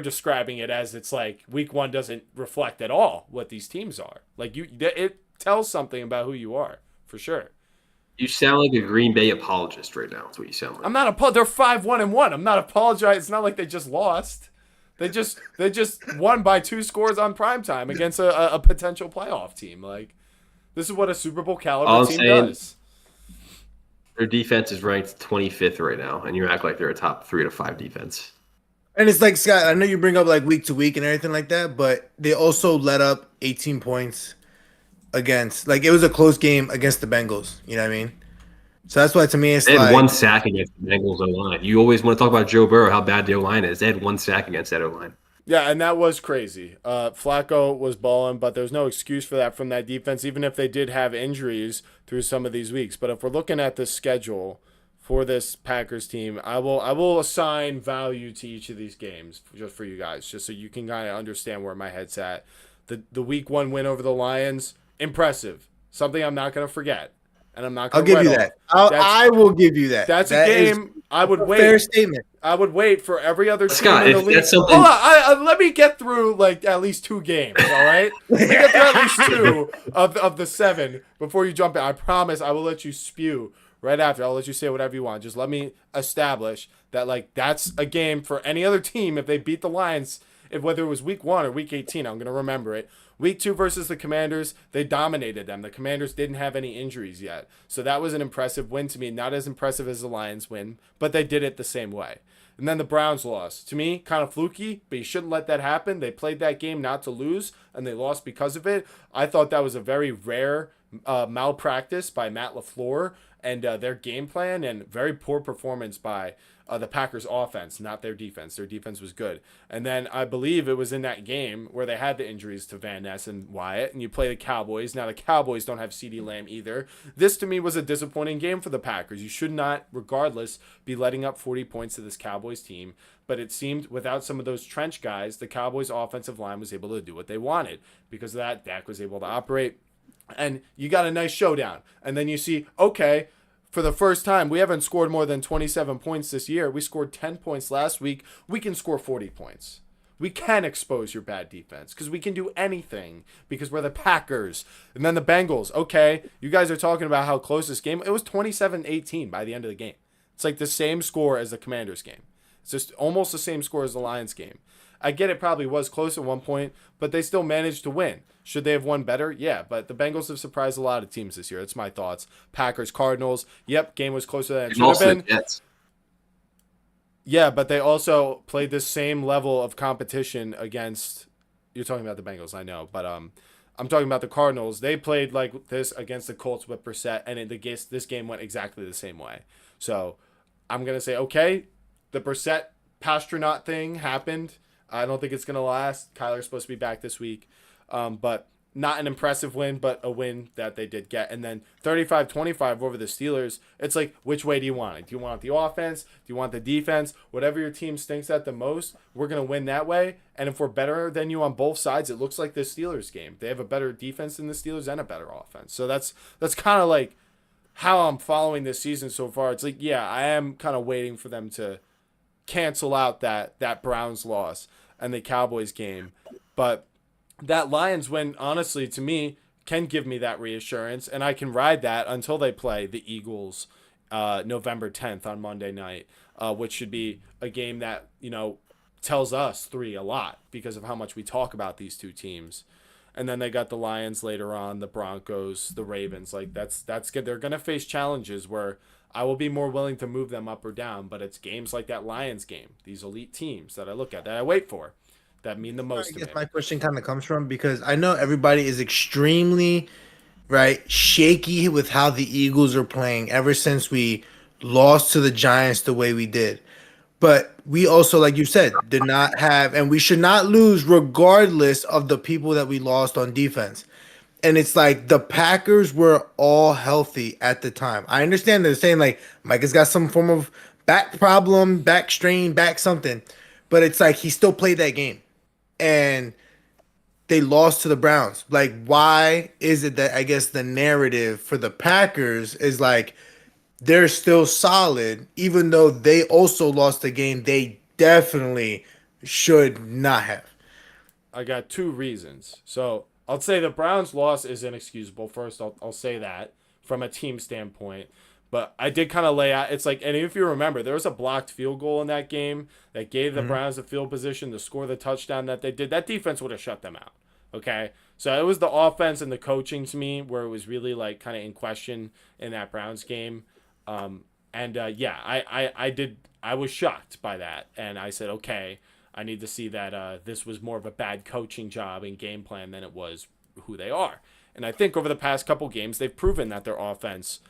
describing it as it's like week one doesn't reflect at all what these teams are. Like it tells something about who you are for sure. You sound like a Green Bay apologist right now. That's what you sound I'm like. not they're 5-1-1. I'm not apologizing. It's not like they just lost. They just won by 2 scores on primetime against a potential playoff team. Like this is what a Super Bowl All caliber I'm team saying, does. their defense is ranked 25th right now, and you act like they're a top 3 to 5 defense. And it's like, Scott, I know you bring up like week to week and everything like that, but they also let up 18 points against, like, it was a close game against the Bengals. You know what I mean? So that's why to me it's They had like 1 sack against the Bengals O-line. You always want to talk about Joe Burrow, how bad the O-line is. They had 1 sack against that O-line. Yeah, and that was crazy. Flacco was balling, but there's no excuse for that from that defense, even if they did have injuries through some of these weeks. But if we're looking at the schedule for this Packers team, I will assign value to each of these games just for you guys, just so you can kind of understand where my head's at. The week 1 win over the Lions, impressive. Something I'm not going to forget. And I'm not going to I'll give you that. I will give you that. That's a game I would wait. Fair statement. I would wait for every other team Scott, in the if league. that's something- Hold on, let me get through like at least 2 games, all right? Let me get through at least 2 of the 7 before you jump in. I promise I will let you spew right after. I'll let you say whatever you want. Just let me establish that like that's a game for any other team if they beat the Lions, if whether it was week 1 or week 18, I'm going to remember it. Week 2 versus the Commanders, they dominated them. The Commanders didn't have any injuries yet. So that was an impressive win to me. Not as impressive as the Lions win, but they did it the same way. And then the Browns lost. To me, kind of fluky, but you shouldn't let that happen. They played that game not to lose, and they lost because of it. I thought that was a very rare malpractice by Matt LaFleur and their game plan, and very poor performance by the Packers offense, not their defense. Their defense was good. And then I believe it was in that game where they had the injuries to Van Ness and Wyatt, and you play the Cowboys. Now the Cowboys don't have CeeDee Lamb either. This to me was a disappointing game for the Packers. You should not, regardless, be letting up 40 points to this Cowboys team. But it seemed without some of those trench guys, the Cowboys offensive line was able to do what they wanted. Because of that, Dak was able to operate. And you got a nice showdown. And then you see, okay, for the first time, we haven't scored more than 27 points this year. We scored 10 points last week. We can score 40 points. We can expose your bad defense because we can do anything because we're the Packers. And then the Bengals. Okay, you guys are talking about how close this game. It was 27-18 by the end of the game. It's like the same score as the Commanders game. It's just almost the same score as the Lions game. I get it probably was close at one point, but they still managed to win. Should they have won better? Yeah, but the Bengals have surprised a lot of teams this year. That's my thoughts. Packers, Cardinals. Yep, game was closer than it should have been. Jets. Yeah, but they also played the same level of competition against. You're talking about the Bengals, I know, but I'm talking about the Cardinals. They played like this against the Colts with Brissett, and this game went exactly the same way. So I'm gonna say, okay, the Brissett Pastronaut thing happened. I don't think it's going to last. Kyler's supposed to be back this week. But not an impressive win, but a win that they did get. And then 35-25 over the Steelers. It's like, which way do you want it? Do you want the offense? Do you want the defense? Whatever your team stinks at the most, we're going to win that way. And if we're better than you on both sides, it looks like the Steelers game. They have a better defense than the Steelers and a better offense. So that's kind of like how I'm following this season so far. It's like, yeah, I am kind of waiting for them to cancel out that Browns loss and the Cowboys game. But that Lions win, honestly, to me, can give me that reassurance, and I can ride that until they play the Eagles November 10th on Monday night, which should be a game that, tells us 3 a lot because of how much we talk about these two teams. And then they got the Lions later on, the Broncos, the Ravens. Like that's good. They're going to face challenges where I will be more willing to move them up or down, but it's games like that Lions game, these elite teams that I look at, that I wait for, that mean the most to me. My question kind of comes from, because I know everybody is extremely shaky with how the Eagles are playing ever since we lost to the Giants the way we did. But we also, like you said, did not have, and we should not lose regardless of the people that we lost on defense. And it's like the Packers were all healthy at the time. I understand they're saying like Mike has got some form of back problem, back strain, back something. But it's like he still played that game. And they lost to the Browns. Like, why is it that I guess the narrative for the Packers is like they're still solid, even though they also lost the game they definitely should not have. I got two reasons. So I'll say the Browns' loss is inexcusable. First, I'll say that from a team standpoint. But I did kind of lay out. It's like, and if you remember, there was a blocked field goal in that game that gave the Browns the field position to score the touchdown that they did. That defense would have shut them out. Okay, so it was the offense and the coaching to me where it was really like kind of in question in that Browns game. I was shocked by that, and I said, okay, I need to see that this was more of a bad coaching job and game plan than it was who they are. And I think over the past couple games, they've proven that their offense,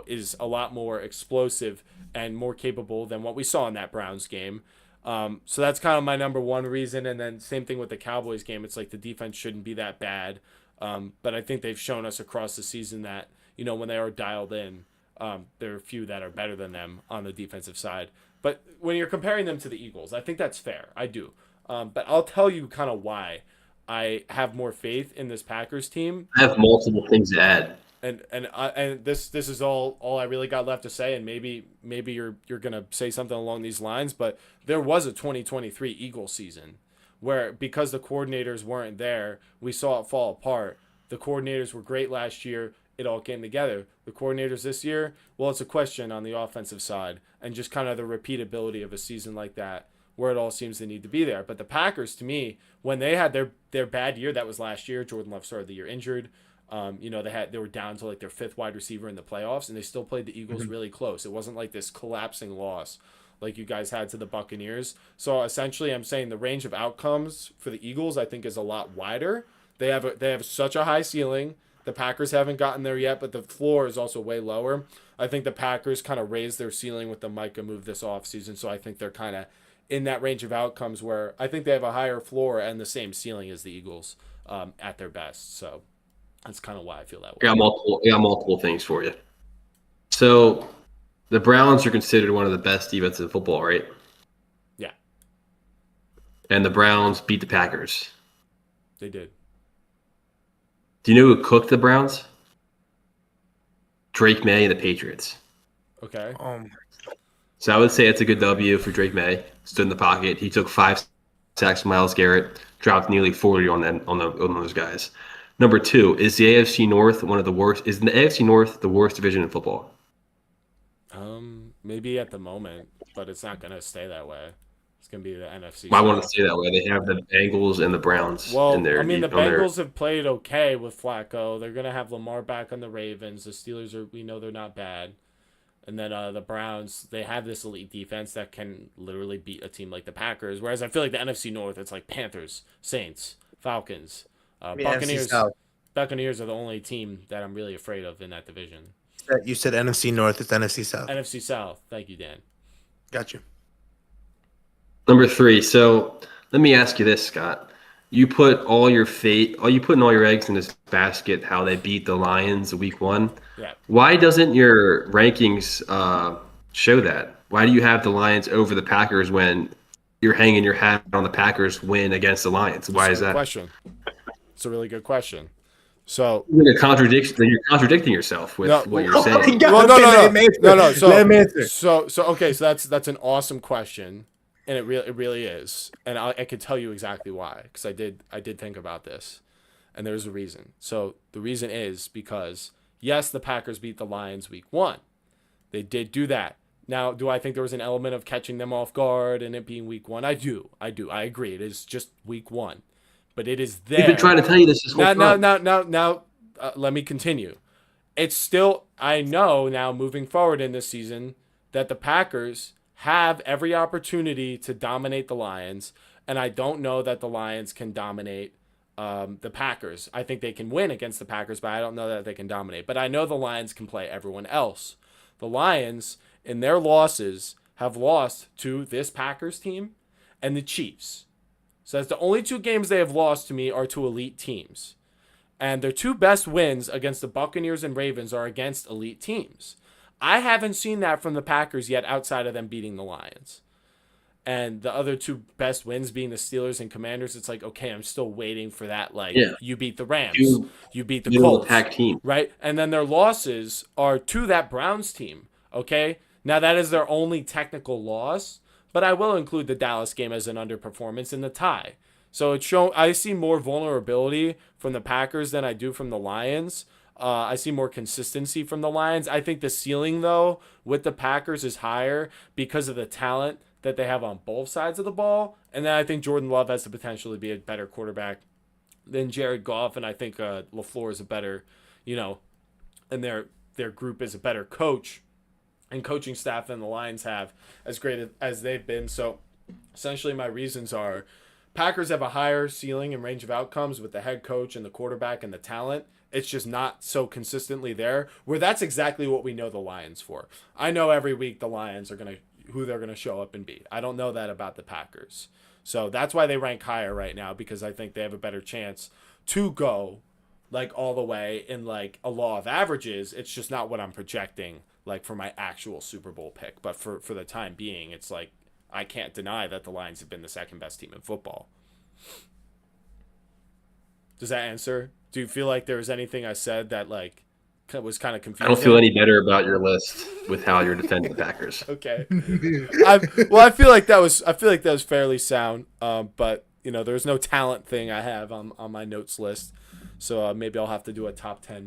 is a lot more explosive and more capable than what we saw in that Browns game. So that's kind of my number one reason. And then same thing with the Cowboys game. It's like the defense shouldn't be that bad. But I think they've shown us across the season that, when they are dialed in, there are a few that are better than them on the defensive side. But when you're comparing them to the Eagles, I think that's fair. I do. But I'll tell you kind of why I have more faith in this Packers team. I have multiple things to add. And this is all I really got left to say, and maybe you're gonna say something along these lines, but there was a 2023 Eagles season where because the coordinators weren't there, we saw it fall apart. The coordinators were great last year. It all came together. The coordinators this year, well, it's a question on the offensive side and just kind of the repeatability of a season like that where it all seems to need to be there. But the Packers, to me, when they had their bad year, that was last year. Jordan Love started the year injured. They were down to like their fifth wide receiver in the playoffs, and they still played the Eagles really close. It wasn't like this collapsing loss like you guys had to the Buccaneers. So essentially, I'm saying the range of outcomes for the Eagles, I think, is a lot wider. They have such a high ceiling. The Packers haven't gotten there yet, but the floor is also way lower. I think the Packers kind of raised their ceiling with the Micah move this offseason, so I think they're kind of in that range of outcomes where I think they have a higher floor and the same ceiling as the Eagles at their best. So that's kind of why I feel that way. I got multiple things for you. So the Browns are considered one of the best defenses in football, right? Yeah. And the Browns beat the Packers. They did. Do you know who cooked the Browns? Drake May and the Patriots. Okay. So I would say it's a good W for Drake May. Stood in the pocket. He took 5 sacks from Myles Garrett, dropped nearly 40 on those guys. Number 2, is the AFC North one of the worst? Is the AFC North the worst division in football? Maybe at the moment, but it's not going to stay that way. It's going to be the NFC. Well, I want to say that way. They have the Bengals and the Browns. Well, in there. I mean, the Bengals have played okay with Flacco. They're going to have Lamar back on the Ravens. The Steelers we know they're not bad. And then the Browns, they have this elite defense that can literally beat a team like the Packers. Whereas I feel like the NFC North, it's like Panthers, Saints, Falcons, Buccaneers. Buccaneers are the only team that I'm really afraid of in that division. You said NFC North, it's NFC South. NFC South. Thank you, Dan. Got you. Number 3. So let me ask you this, Scott. You put in all your eggs in this basket, how they beat the Lions week 1. Yeah. Why doesn't your rankings show that? Why do you have the Lions over the Packers when you're hanging your hat on the Packers win against the Lions? Why is that? Question. It's a really good question. So you're contradicting yourself with what you're saying. Well, no. So let him answer. So okay. So that's an awesome question, and it really is, and I can tell you exactly why, because I did think about this, and there's a reason. So the reason is because yes, the Packers beat the Lions week 1. They did do that. Now, do I think there was an element of catching them off guard and it being week 1? I do. I agree. It is just week 1. But it is there. We've been trying to tell you this whole time. Now, let me continue. It's still, I know now moving forward in this season that the Packers have every opportunity to dominate the Lions, and I don't know that the Lions can dominate the Packers. I think they can win against the Packers, but I don't know that they can dominate. But I know the Lions can play everyone else. The Lions, in their losses, have lost to this Packers team and the Chiefs. So that's the only 2 games they have lost to me are to elite teams. And their 2 best wins against the Buccaneers and Ravens are against elite teams. I haven't seen that from the Packers yet outside of them beating the Lions. And the other 2 best wins being the Steelers and Commanders, it's like, okay, I'm still waiting for that. Like, you beat the Rams. You beat the Colts. Team. Right? And then their losses are to that Browns team. Okay? Now, that is their only technical loss. But I will include the Dallas game as an underperformance in the tie. So I see more vulnerability from the Packers than I do from the Lions. I see more consistency from the Lions. I think the ceiling, though, with the Packers is higher because of the talent that they have on both sides of the ball. And then I think Jordan Love has the potential to be a better quarterback than Jared Goff. And I think LaFleur is a better, and their group is a better coach and coaching staff than the Lions have, as great as they've been. So essentially my reasons are Packers have a higher ceiling and range of outcomes with the head coach and the quarterback and the talent. It's just not so consistently there, where that's exactly what we know the Lions for. I know every week the Lions are who they're going to show up and be. I don't know that about the Packers. So that's why they rank higher right now, because I think they have a better chance to go like all the way in like a law of averages. It's just not what I'm projecting like for my actual Super Bowl pick. But for the time being, it's like I can't deny that the Lions have been the second best team in football. Does that answer? Do you feel like there was anything I said that like was kind of confusing? I don't feel any better about your list with how you're defending the Packers. Okay. I feel like that was fairly sound. But there's no talent thing I have on my notes list. So maybe I'll have to do a top 10